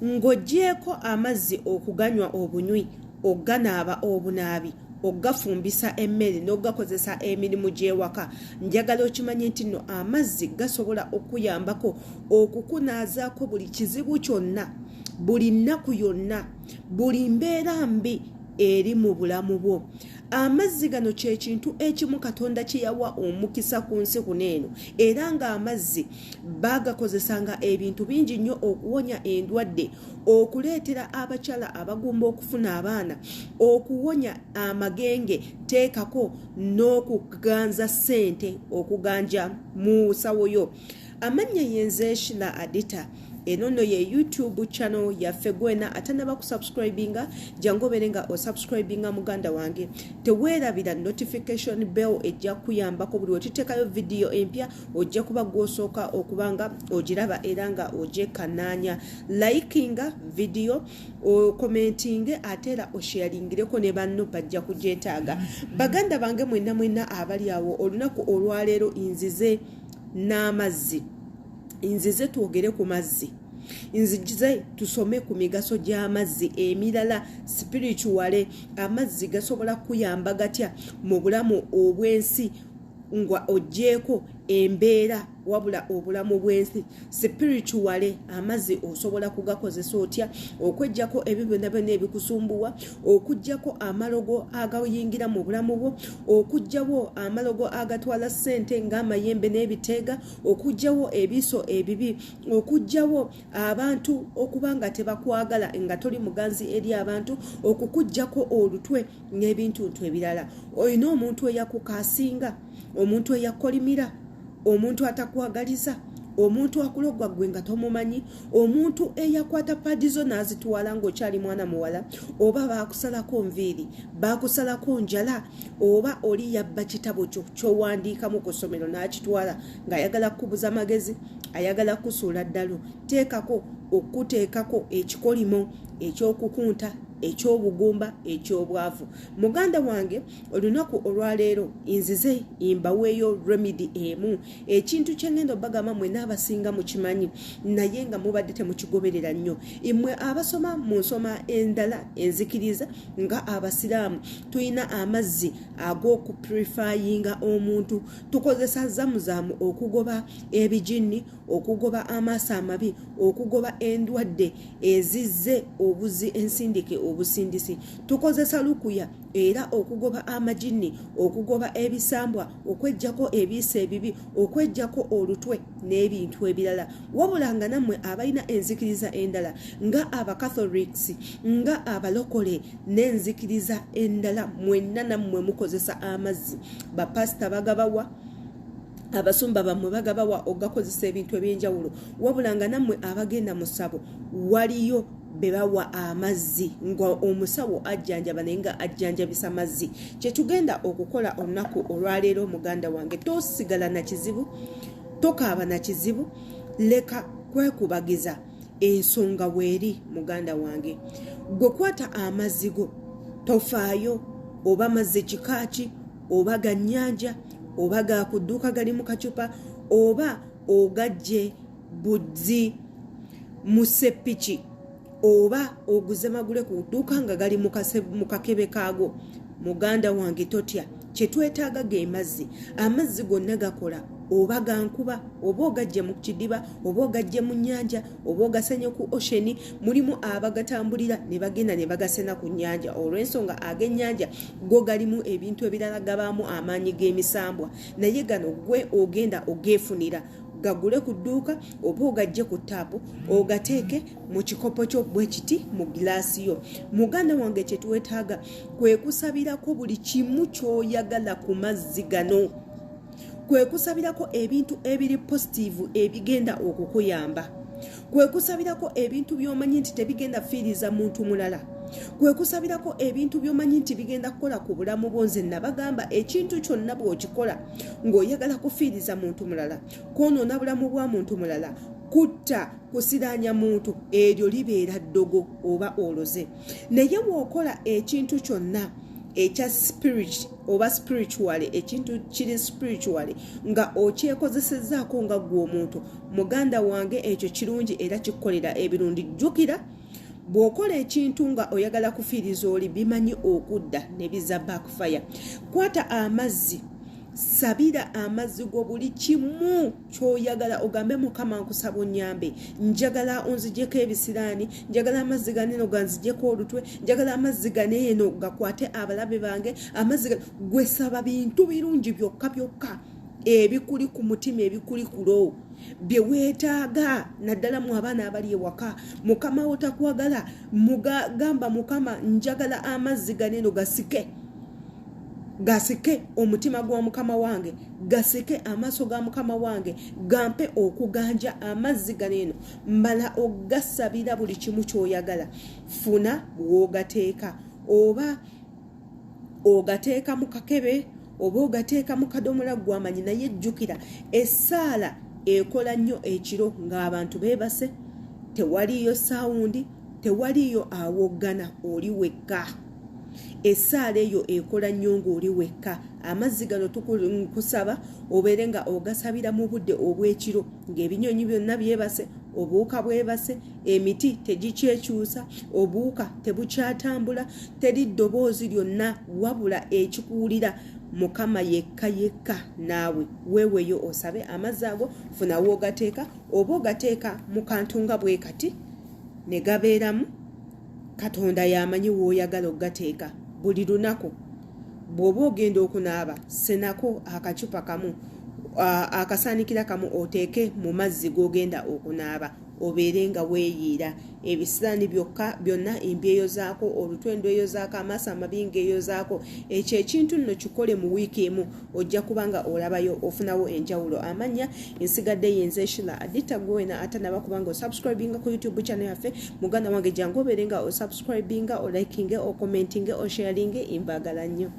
ng'oggyeko amazzi okuganywa obunywi oganaaba obunaabi ogafumbisa emmere n'ogakozesa emirimu gy'ewaka njagala okimanye nti nno amazzi gasobola okuyambako okukunaazaako buli kizibu kyonna buli nnaku yonna buli mbeera mbi eri mu bulamu bwo. Amazzi gano kye kintu ekimu Katonda kye yawa omukisa ku nsi kuno eno era ng'amazzi baagakozesanga ebintu bingi nnyo okuwonya endwadde, okuleetera abakyala abagumba okufuna abaana, okuwonya amagenge, teekako n'okuganza ssente okuganja mu nsawo yo. Amannya yenze Shila Adita. Enono ye YouTube channel ya Fegwena atanaba kusubscribinga jango berenga o subscribinga muganda wange tewerabira notification bell ejja kuyambako buli otitekayo video empya ojja kuba gwosoka okubanga ogiraba eranga oje kananya likinga video o commenting atera o sharingireko ne banno bajja kujetaga baganda bange mwenna abali awo olunaku olwalero inzize n'amazzi inzize tuogere ku mazzi inzize tusome ku migaso gy'amazzi emirala spirituale amazzi gasobola kuyamba gatya mu bulamu obwensi ngwa ogyeko embeera wabula obulamu bwensi spirituale amazzi osobola kugakozesa otya okwejjako ebibyo byonna ebikusumbuwa okujjako amalogo agayingira mu bulamu bwo okujjawo amalogo agatwala ssente ng'amayembe n'ebiteega okujjawo ebiso ebibi okujjawo abantu okubanga tebakwagala nga toli muganzi eri abantu okukujjako olutwe n'ebintu ebirala olina omuntu eyakukasinga omuntu eyakolimira omuntu atakwagaliza omuntu akulogwa gwe nga tomumanyi omuntu eyakwata padizo n'azitwala ng'okyali mwana muwala oba baakusalako nviiri baakusalako njala oba oli yabba kitabo kyo ky'owandiikamu ku ssomero n'akitwala ng'ayagala kukubuza magezi ayagala kusuula ddalo teekako okuteekako ekikolimo ekyokukunta ekyobugumba ekyobwavu muganda wange olunaku olwaleero inzize imbaweeyo remedy emu ekintu kyengendo bagama mwe n'abasinga mu kimanyi naye nga mubadde temukigoberera nnyo imwe abasoma mu nsoma endala enzikiriza nga abasiraamu tuyina amazzi ag'okupurifayinga omuntu tukozesa zamuzamu okugoba ebijinni okugoba amaaso amabi okugoba endwadde ezizze obuzi ensindike obusindisi tukozesa lukuya era okugoba amajinni okugoba ebisambwa okwejjako ebiisa ebibi okwejjako olutwe n'ebintu ebirala wabulanga nammwe abalina enzikiriza endala nga abacatholics nga abalokole n'enzikiriza endala mwenna nammwe mukozesa amazzi bapasita bagabawa abasumba bammwe bagabawa ogakozesa ebintu ebyenjawulo wabulanga nammwe abagenda mu ssabo waliyo bebawa amazzi nga omusawo ajjanjaba naye nga ajjanjabisa mazzi kyetugenda okukola olunaku olwaleero muganda wange tosigala na kizibu tokaaba na kizibu leka kwekubagiza ensonga weeri muganda wange gwe kwata amazzi go tofaayo oba mazzi kikaaki oba ga nnyanja oba ga kudduuka gali mu kacupa oba ogajje budzi mu seppiki oba oguze magule ku dduuka nga gali mu kakebe kaago muganda wange totya kyetwetaaga ge mazzi amazzi gonna gakola oba gankuba oba ogajje mu kidiba oba ogajje mu nnyanja oba ogasenye ku oceani mulimu abagatambulira ne bagenda ne bagasena ku nnyanja olw'ensonga ag'ennyanja go galimu ebintu ebirala gabaamu amaanyi g'emisambwa naye gano gwe ogenda ogeefunira gagule ku dduuka oba ogajje ku taapu ogateeke mu kikopo kyo bwe kiti mu gilaasi yo muganda wange kyetwetaaga kwe kusabirako buli kimu ky'oyagala ku mazzi gano kwe kusabirako ebintu ebiri positive ebigenda okukuyamba kwe kusabirako ebintu by'omanyi nti tebigenda fiiriza muntu mulala kwe kusabirako ebintu by'omanyi nti bigenda kukola ku bulamu bwo nze nabagamba ekintu kyonna bw'okikola ng'oyagala kufiiriza muntu mulala kwonoona bulamu bwa muntu mulala kutta kusiraanya muntu eryo libeera ddogo oba oloze naye bw'okola ekintu kyonna ekya spirit oba spiritual ekintu kiri spiritual nga okyekozesezzaako nga gwe omuntu muganda wange ekyo kirungi era kikukolera ebirundi. Jjukira bw'okola ekintu nga oyagala kufiiriza oli bimanyi okudda ne biza backfire. Kwata amazzi, sabira amazzi go buli kimu ky'oyagala ogambe Mukama nkusaba onnyambe, njagala onzigyeko ebisiraani, njagala amazzi ganeno ganzigyeko olutwe, njagala amazzi ganeeno gakwate abalabe bange, amazzi gwe saba bintu birungi byokka byokka ebikuli ku mutima ebikuli ku loowo bye weetaaga naddala mu abaana abali ewaka. Mukama wo takwagala mugamba Mukama njagala amazzi ganeno gasike omutima gwa Mukama wange, gasike amaaso ga Mukama wange, gampe okuganja amazzi ganeno mbala ogasabira buli kimu ky'oyagala. Funa w'ogateeka, oba ogateeka mu kakebe oba ogateeka mu kadomola gw'amanyi, naye jjukira essaala ekola nnyo ekiro ng'abantu beebase, tewaliyo saawundi, tewaliyo awoggana, oli wekka. Essaala eyo ekola nnyo ng'oli wekka. Amazzi gano tukusaba obeere nga ogasabira mu budde obw'ekiro ng'ebinyonyi byonna byebase, obuwuka bwebase, emiti tegikyekyusa, obuwuka tebukyatambula, teri ddoboozi lyonna wabula ekikuwulira Mukama yekka. Naawe weeweeyo osabe amazzi ago, funa w'ogateeka oba ogateeka mu kantu nga bwe kati ne gabeeramu. Katonda yamanyi w'oyagala okugateeka. Buli lunaku bw'oba ogenda okunaaba senako akacupa kamu akasaanikira kamu oteeke mu mazzi g'ogenda okunaaba, obeere nga weeyiira ebisiraani byonna embyeyo zaako, olutwe ndweyo zaako, amaaso amabi ng'eyo zaako. Ekyo ekintu nno kikole mu wiiki emu, ojja kubanga olabayo ofunawo enjawulo. Amannya nsigadde yenze Shila Adita gwena atanaba kubanga osubscribinga ku YouTube channel yaffe. Muganda wange jangu obeere nga osubscribinga, olikinge, okommentinge, osharinge. Imbagala nnyo.